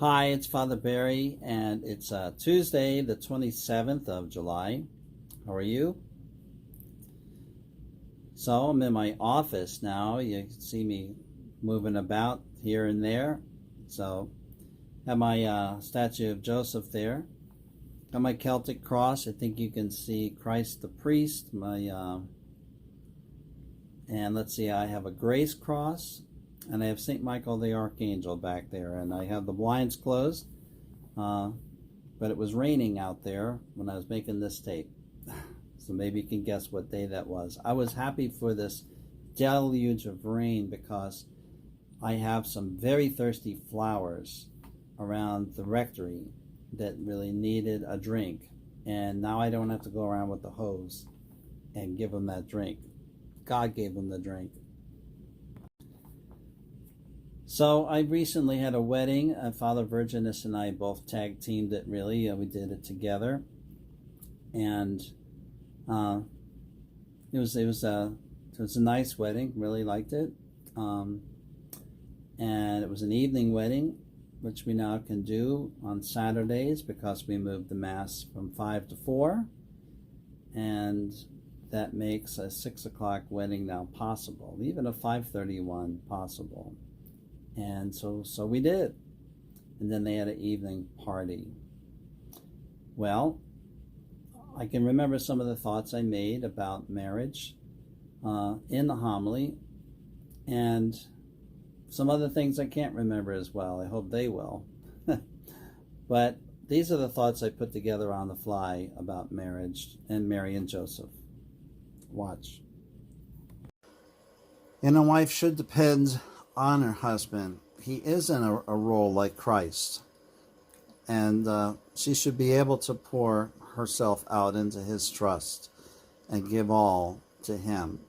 Hi, it's Father Barry, and it's Tuesday, the 27th of July. How are you? So, I'm in my office now. You can see me moving about here and there. So, have my statue of Joseph there. Got my Celtic cross. I think you can see Christ the priest. And let's see, I have a grace cross, and I have St. Michael the Archangel back there, and I have the blinds closed. But it was raining out there when I was making this tape. So maybe you can guess what day that was. I was happy for this deluge of rain because I have some very thirsty flowers around the rectory that really needed a drink. And now I don't have to go around with the hose and give them that drink. God gave them the drink. So I recently had a wedding. Father Virginus and I both tag teamed it. Really, we did it together, and it was a nice wedding. Really liked it, and it was an evening wedding, which we now can do on Saturdays because we moved the mass from 5 to 4, and that makes a 6 o'clock wedding now possible, even a 5:31 possible. And so we did. And then they had an evening party. Well, I can remember some of the thoughts I made about marriage in the homily, and some other things I can't remember as well. I hope they will. But these are the thoughts I put together on the fly about marriage and Mary and Joseph. Watch. And a wife should depend on her husband. He is in a role like Christ, and she should be able to pour herself out into his trust and give all to him.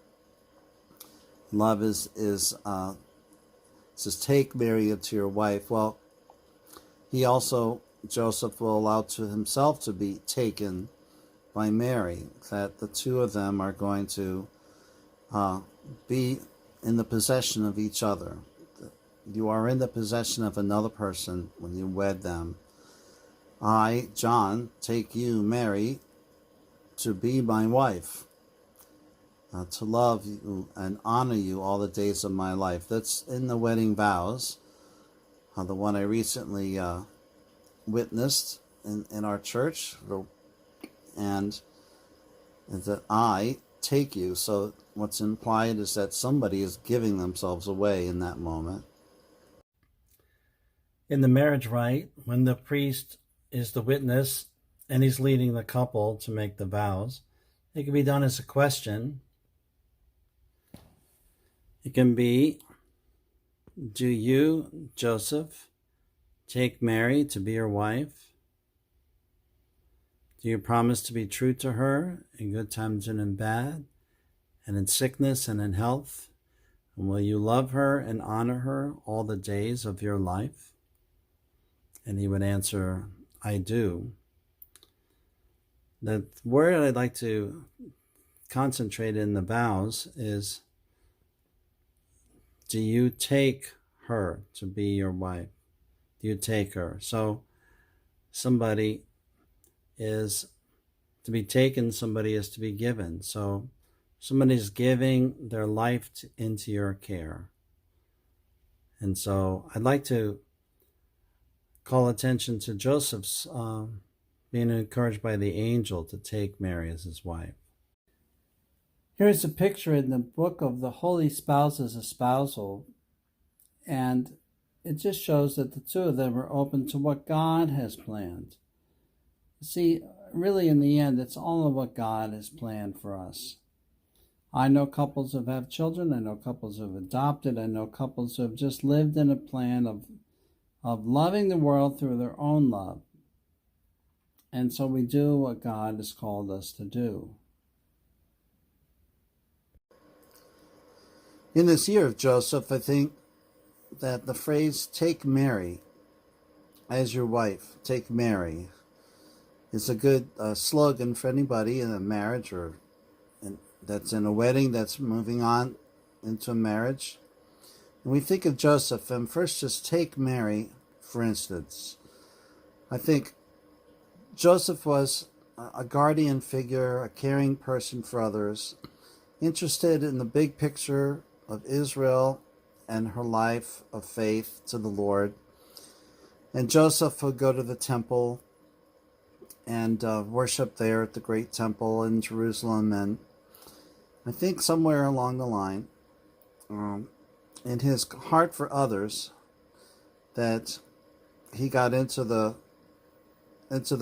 Love says, take Mary into your wife. Well, Joseph will allow to himself to be taken by Mary, that the two of them are going to be in the possession of each other. You are in the possession of another person when you wed them. I, John, take you, Mary, to be my wife, to love you and honor you all the days of my life. That's in the wedding vows, the one I recently witnessed in our church, and that I take you. So what's implied is that somebody is giving themselves away in that moment. In the marriage rite, when the priest is the witness and he's leading the couple to make the vows, it can be done as a question. It can be, do you, Joseph, take Mary to be your wife? Do you promise to be true to her in good times and in bad, and in sickness and in health? And will you love her and honor her all the days of your life? And he would answer, I do. The word I'd like to concentrate in the vows is, do you take her to be your wife? Do you take her? So somebody is to be taken, somebody is to be given. So somebody is giving their life into your care. And so I'd like to call attention to Joseph's being encouraged by the angel to take Mary as his wife. Here's a picture in the book of the Holy Spouses Espousal, and it just shows that the two of them are open to what God has planned. See, really in the end, it's all of what God has planned for us. I know couples who have children, I know couples who have adopted, I know couples who have just lived in a plan of loving the world through their own love. And so we do what God has called us to do. In this year of Joseph, I think that the phrase, take Mary as your wife, take Mary, is a good slogan for anybody in a marriage or that's in a wedding that's moving on into a marriage. When we think of Joseph, first just take Mary for instance. I think Joseph was a guardian figure, a caring person for others, interested in the big picture of Israel and her life of faith to the Lord. And Joseph would go to the temple and worship there at the great temple in Jerusalem. And I think somewhere along the line, in his heart for others, that he got into the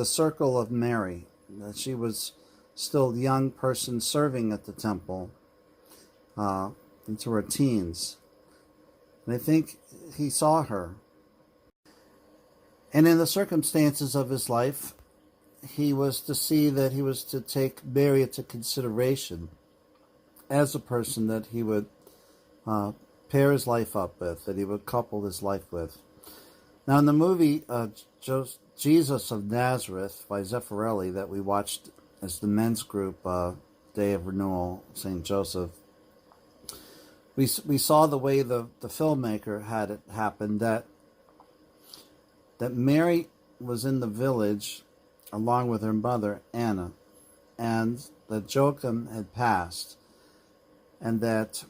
circle of Mary, that she was still a young person serving at the temple into her teens. And I think he saw her. And in the circumstances of his life, he was to see that he was to take Mary into consideration as a person that he would pair his life up with, that he would couple his life with. Now, in the movie Jesus of Nazareth by Zeffirelli that we watched as the men's group, Day of Renewal, St. Joseph, we saw the way the filmmaker had it happen, that Mary was in the village along with her mother, Anna, and that Joachim had passed, and that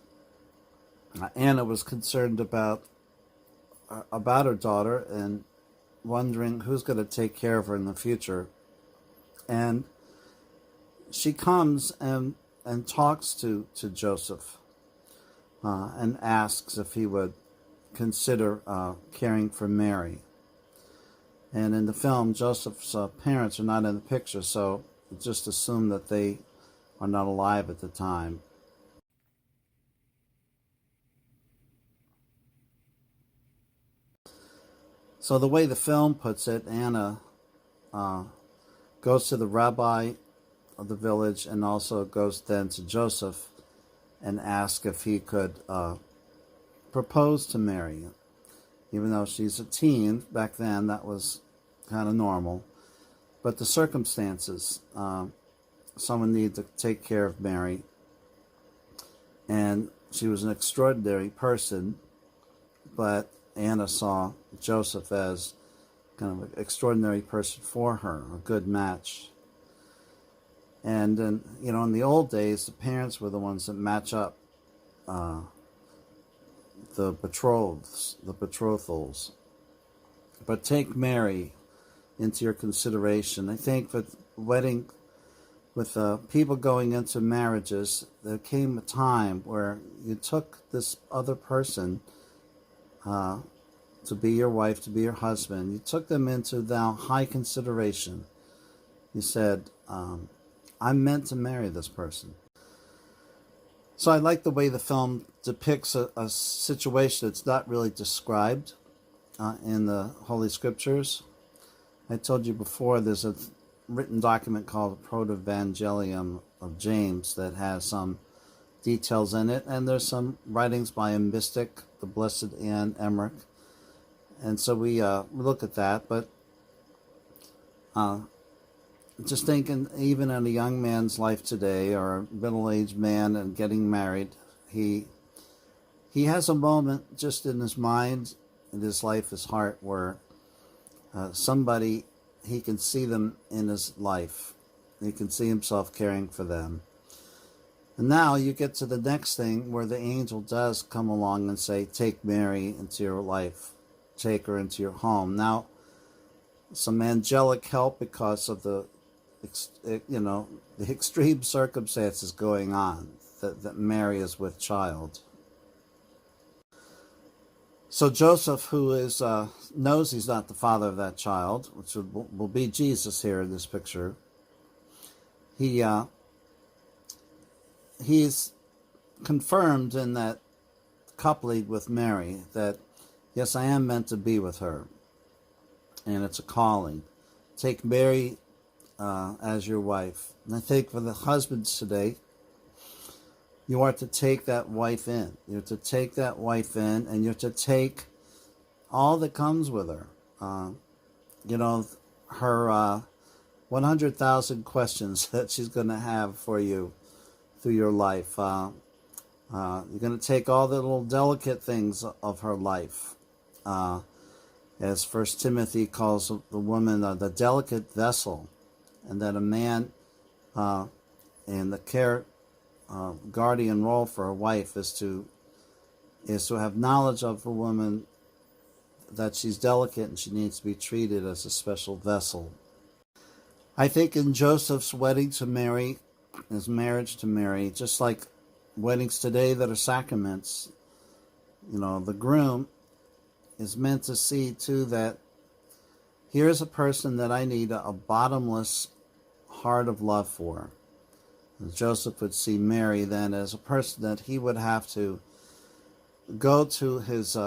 Anna was concerned about her daughter and wondering who's going to take care of her in the future. And she comes and talks to Joseph and asks if he would consider caring for Mary. And in the film, Joseph's parents are not in the picture, so just assume that they are not alive at the time. So the way the film puts it, Anna goes to the rabbi of the village and also goes then to Joseph and asks if he could propose to Mary. Even though she's a teen, back then that was kind of normal. But the circumstances, someone needed to take care of Mary. And she was an extraordinary person, but Anna saw Joseph as kind of an extraordinary person for her, a good match. And then, in the old days, the parents were the ones that match up the betrothals. But take Mary into your consideration. I think with people going into marriages, there came a time where you took this other person to be your wife, to be your husband. You took them into thou high consideration. You said, I'm meant to marry this person. So I like the way the film depicts a situation that's not really described in the Holy Scriptures. I told you before, there's a written document called the Proto-Evangelium of James that has some details in it, and there's some writings by a mystic, the Blessed Anne Emmerich. And so we look at that, but just thinking, even in a young man's life today, or a middle-aged man and getting married, he has a moment just in his mind, in his life, his heart, where somebody, he can see them in his life. He can see himself caring for them. And now you get to the next thing where the angel does come along and say, take Mary into your life. Take her into your home. Now, some angelic help because of the extreme circumstances going on, that Mary is with child. So Joseph, who is knows he's not the father of that child, which will be Jesus here in this picture, he's confirmed in that coupling with Mary that, yes, I am meant to be with her, and it's a calling. Take Mary as your wife. And I think for the husbands today, you are to take that wife in. You're to take that wife in, and you're to take all that comes with her. Her 100,000 questions that she's going to have for you through your life. You're going to take all the little delicate things of her life. as First Timothy calls the woman the delicate vessel, and that a man in the care guardian role for a wife is to have knowledge of a woman, that she's delicate and she needs to be treated as a special vessel. I think in Joseph's wedding to Mary, his marriage to Mary, just like weddings today that are sacraments, the groom is meant to see too that here's a person that I need a bottomless heart of love for. And Joseph would see Mary then as a person that he would have to go to his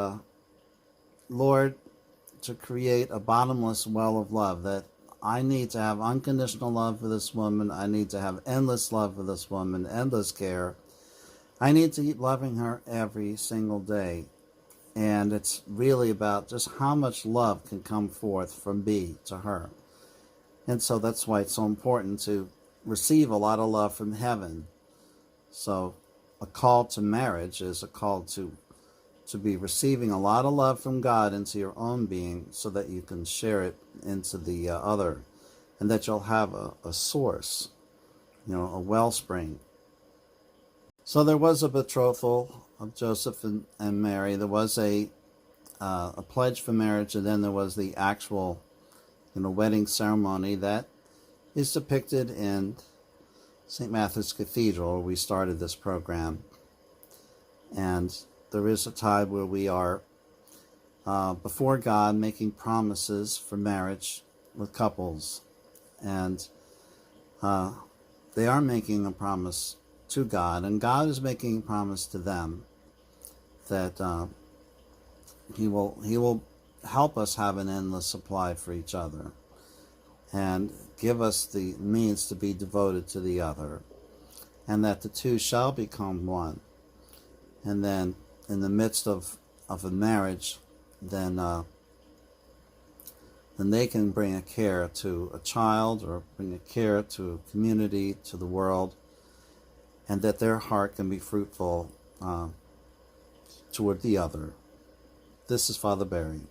Lord to create a bottomless well of love, that I need to have unconditional love for this woman. I need to have endless love for this woman, endless care. I need to keep loving her every single day. And it's really about just how much love can come forth from me to her. And so that's why it's so important to receive a lot of love from heaven. So a call to marriage is a call to be receiving a lot of love from God into your own being, so that you can share it into the other, and that you'll have a source, a wellspring. So there was a betrothal of Joseph and Mary. There was a pledge for marriage, and then there was the actual wedding ceremony that is depicted in St. Matthew's Cathedral, where we started this program. And there is a time where we are before God making promises for marriage with couples. And they are making a promise to God, and God is making a promise to them that He will help us have an endless supply for each other, and give us the means to be devoted to the other, and that the two shall become one. And then in the midst of a marriage, then they can bring a care to a child, or bring a care to a community, to the world, and that their heart can be fruitful toward the other. This is Father Barry.